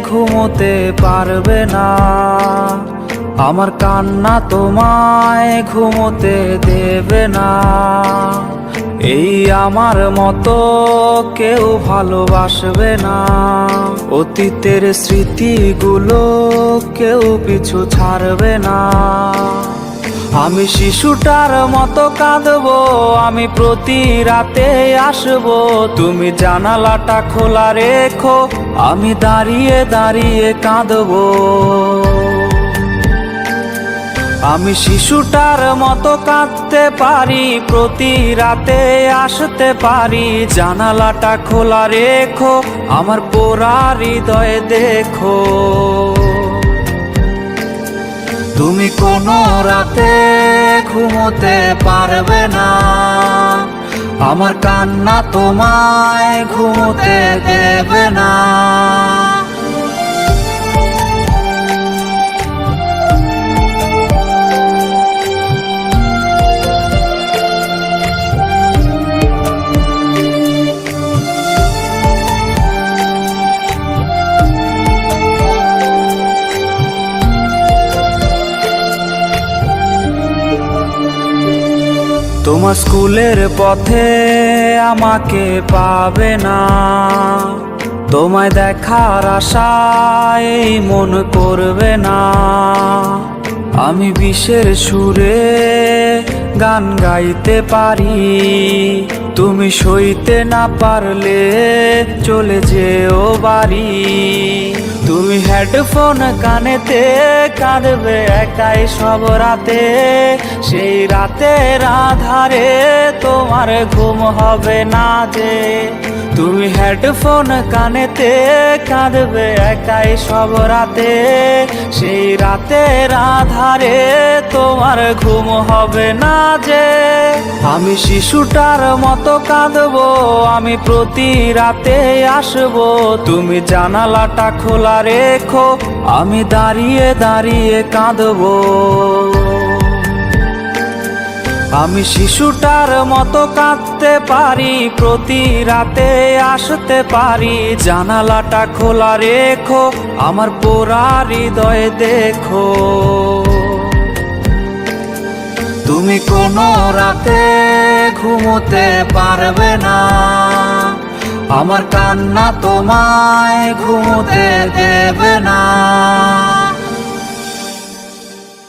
ঘুমোতে পারবে না, আমার কান্না তোমায় ঘুমোতে দেবে না। এই আমার মতো কেউ ভালোবাসবে না, অতীতের স্মৃতিগুলো কেউ পিছু ছাড়বে না। আমি শিশুটার মতো কাঁদবো, আমি প্রতি রাতে আসবো, তুমি জানালাটা খোলা রেখো, আমি দাঁড়িয়ে দাঁড়িয়ে কাঁদবো। আমি শিশুটার মতো কাঁদতে পারি, প্রতি রাতে আসতে পারি, জানালাটা খোলা রেখো, আমার পোড়া হৃদয় দেখো। তুমি কোনো রাতে ঘুমোতে পারবে না, আমার কান্না তোমায় ঘুমোতে দেবে না। তোমার স্কুলের পথে আমাকে পাবে না, তোমায় দেখার আশায় মন করবে না। আমি বিষের সুরে গান গাইতে পারি, তুমি সইতে না পারলে চলে যেও বাড়ি। তুমি হেডফোন কানেতে কাঁদবে একাই সব রাতে, সেই রাতের আধারে তোমার ঘুম হবে না যে। তুমি হেডফোন কানেতে কাঁদবে একাই সব রাতে, সেই রাতের আধারে তোমার ঘুম হবে না যে। আমি শিশুটার মতো কাঁদবো, আমি প্রতি রাতে আসবো, তুমি জানালাটা খোলা রেখো, আমি দাঁড়িয়ে দাঁড়িয়ে কাঁদবো। আমি শিশুটার মতো কাঁদতে পারি, প্রতি রাতে আসতে পারি, জানালাটা খোলা রেখো, আমার পোড়া হৃদয় দেখো। তুমি কোনো রাতে ঘুমোতে পারবে না, আমার কান্না তোমায় ঘুমোতে দেবে না।